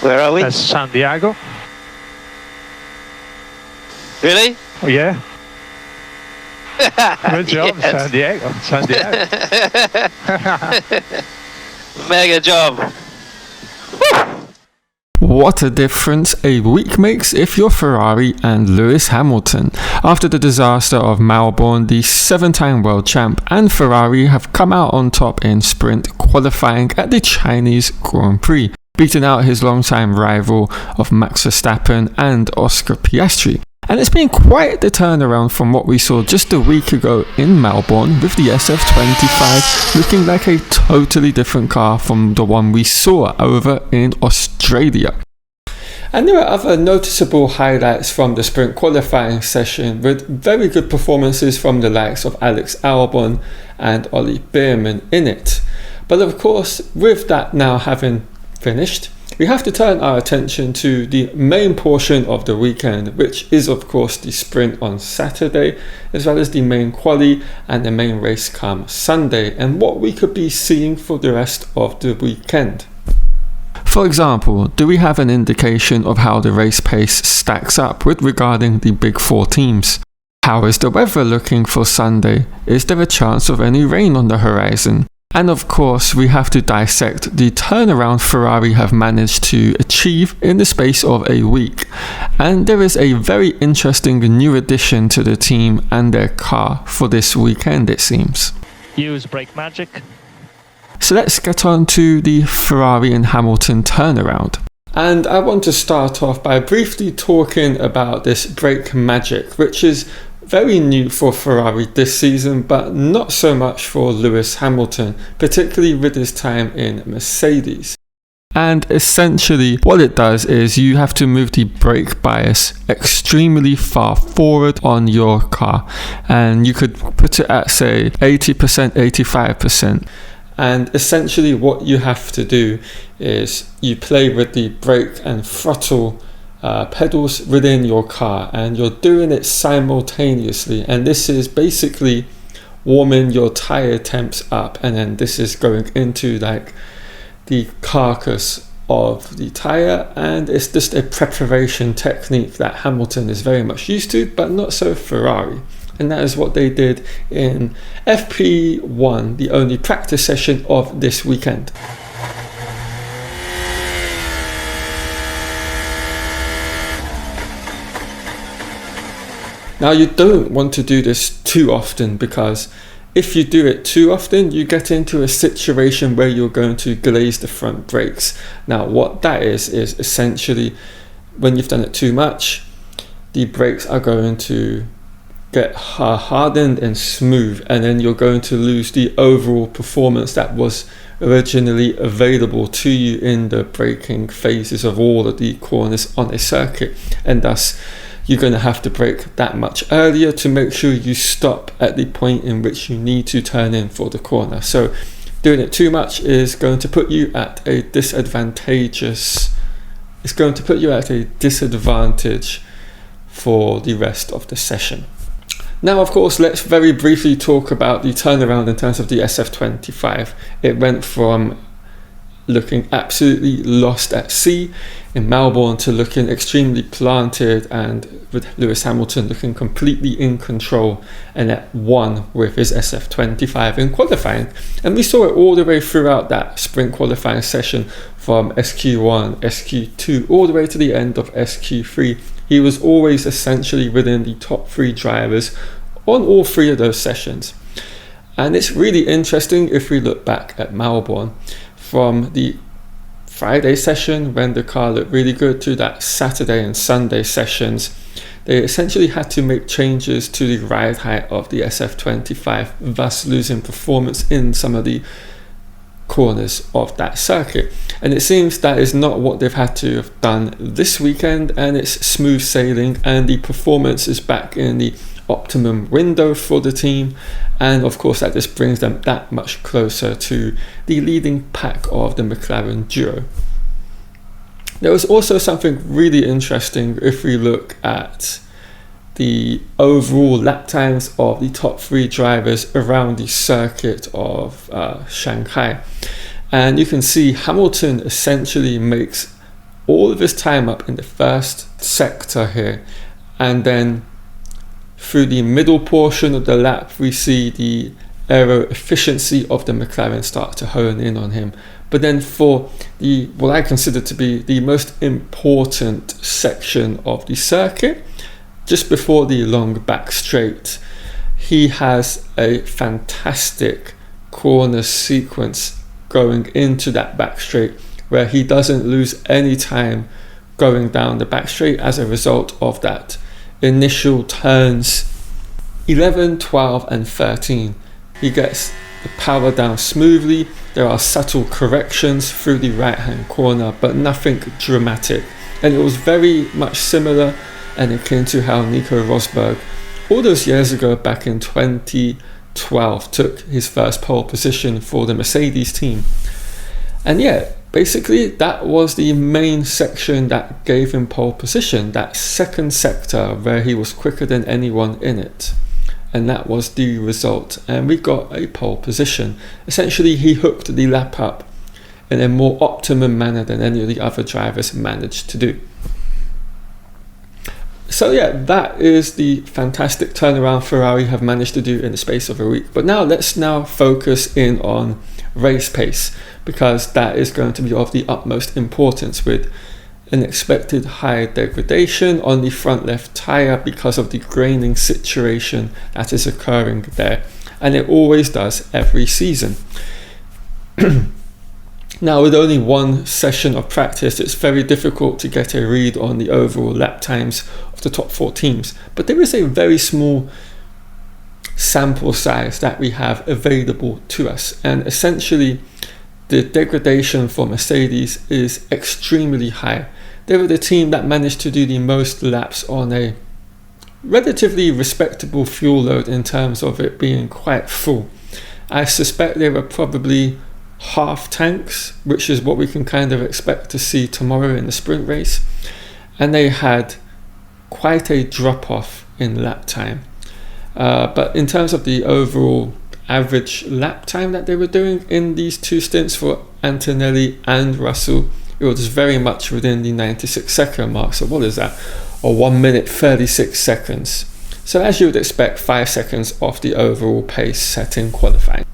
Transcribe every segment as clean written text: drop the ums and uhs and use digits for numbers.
Where are we? That's San Diego. Really? Oh, yeah. Good job, Yes. San Diego. Mega job. What a difference a week makes if you're Ferrari and Lewis Hamilton. After the disaster of Melbourne, the 7-time world champ and Ferrari have come out on top in sprint qualifying at the Chinese Grand Prix, beating out his longtime rival of Max Verstappen and Oscar Piastri. And it's been quite the turnaround from what we saw just a week ago in Melbourne, with the SF-25 looking like a totally different car from the one we saw over in Australia. And there are other noticeable highlights from the sprint qualifying session, with very good performances from the likes of Alex Albon and Ollie Bearman in it. But of course, with that now having finished, we have to turn our attention to the main portion of the weekend, which is of course the sprint on Saturday, as well as the main quali and the main race come Sunday, and what we could be seeing for the rest of the weekend. For example, do we have an indication of how the race pace stacks up with regarding the big four teams? How is the weather looking for Sunday? Is there a chance of any rain on the horizon? And of course, we have to dissect the turnaround Ferrari have managed to achieve in the space of a week. And there is a very interesting new addition to the team and their car for this weekend, it seems. Use brake magic. So let's get on to the Ferrari and Hamilton turnaround. And I want to start off by briefly talking about this brake magic, which is very new for Ferrari this season, but not so much for Lewis Hamilton, particularly with his time in Mercedes. And essentially what it does is you have to move the brake bias extremely far forward on your car, and you could put it at say 80%, 85%. And essentially what you have to do is you play with the brake and throttle pedals within your car, and you're doing it simultaneously, and this is basically warming your tire temps up, and then this is going into like the carcass of the tire, and it's just a preparation technique that Hamilton is very much used to, but not so Ferrari. And that is what they did in FP1, the only practice session of this weekend. Now, you don't want to do this too often, because if you do it too often, you get into a situation where you're going to glaze the front brakes. Now, what that is essentially when you've done it too much, the brakes are going to get hardened and smooth, and then you're going to lose the overall performance that was originally available to you in the braking phases of all of the corners on a circuit, and thus you're going to have to brake that much earlier to make sure you stop at the point in which you need to turn in for the corner. So doing it too much is going to put you at a disadvantage for the rest of the session. Now, of course, let's very briefly talk about the turnaround in terms of the SF-25. It went from looking absolutely lost at sea in Melbourne to looking extremely planted, and with Lewis Hamilton looking completely in control and at one with his SF-25 in qualifying. And we saw it all the way throughout that sprint qualifying session, from SQ1, SQ2 all the way to the end of SQ3. He was always essentially within the top 3 drivers on all 3 of those sessions. And it's really interesting if we look back at Melbourne, from the Friday session when the car looked really good to that Saturday and Sunday sessions, they essentially had to make changes to the ride height of the SF-25, thus losing performance in some of the corners of that circuit. And it seems that is not what they've had to have done this weekend, and it's smooth sailing, and the performance is back in the optimum window for the team, and of course that just brings them that much closer to the leading pack of the McLaren duo. There was also something really interesting if we look at the overall lap times of the top 3 drivers around the circuit of Shanghai, and you can see Hamilton essentially makes all of his time up in the first sector here, and then through the middle portion of the lap we see the aero efficiency of the McLaren start to hone in on him. But then for the what I consider to be the most important section of the circuit, just before the long back straight, he has a fantastic corner sequence going into that back straight where he doesn't lose any time going down the back straight as a result of that initial turns 11, 12 and 13. He gets the power down smoothly. There are subtle corrections through the right hand corner, but nothing dramatic, and it was very much similar and akin to how Nico Rosberg all those years ago back in 2012 took his first pole position for the Mercedes team. And yeah, basically that was the main section that gave him pole position, that second sector where he was quicker than anyone in it. And that was the result, and we got a pole position. Essentially he hooked the lap up in a more optimum manner than any of the other drivers managed to do. So yeah, that is the fantastic turnaround Ferrari have managed to do in the space of a week. But now let's focus in on race pace, because that is going to be of the utmost importance, with an expected high degradation on the front left tyre because of the graining situation that is occurring there, and it always does every season. Now, with only one session of practice, it's very difficult to get a read on the overall lap times of the top 4 teams, but there is a very small sample size that we have available to us, and essentially the degradation for Mercedes is extremely high. They were the team that managed to do the most laps on a relatively respectable fuel load in terms of it being quite full. I suspect they were probably half tanks, which is what we can kind of expect to see tomorrow in the sprint race, and they had quite a drop off in lap time. But in terms of the overall average lap time that they were doing in these 2 stints for Antonelli and Russell, it was very much within the 96-second mark. So what is that? Or 1 minute 36 seconds. So as you would expect, 5 seconds off the overall pace set in qualifying.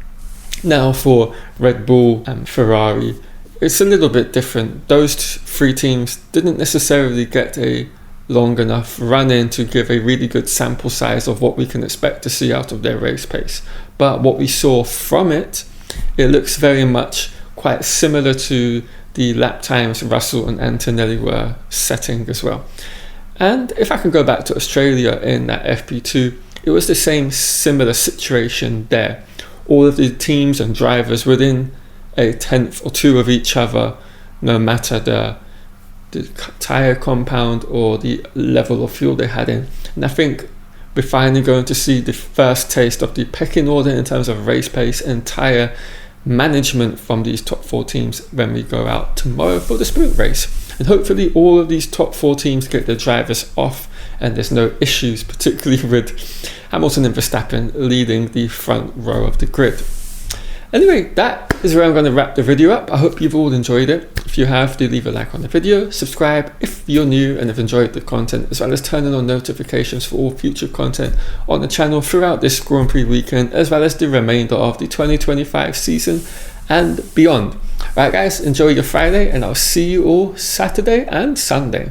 Now for Red Bull and Ferrari, it's a little bit different. Those 3 teams didn't necessarily get a long enough run in to give a really good sample size of what we can expect to see out of their race pace. But what we saw from it, it looks very much quite similar to the lap times Russell and Antonelli were setting as well. And if I can go back to Australia in that FP2, it was the same similar situation there. All of the teams and drivers within a tenth or 2 of each other, no matter the tyre compound or the level of fuel they had in. And I think we're finally going to see the first taste of the pecking order in terms of race pace and tyre management from these top 4 teams when we go out tomorrow for the sprint race. And hopefully all of these top 4 teams get their drivers off and there's no issues, particularly with Hamilton and Verstappen leading the front row of the grid. Anyway, that is where I'm going to wrap the video up. I hope you've all enjoyed it. If you have, do leave a like on the video, subscribe if you're new and have enjoyed the content, as well as turning on notifications for all future content on the channel throughout this Grand Prix weekend, as well as the remainder of the 2025 season and beyond. Right guys, enjoy your Friday, and I'll see you all Saturday and Sunday.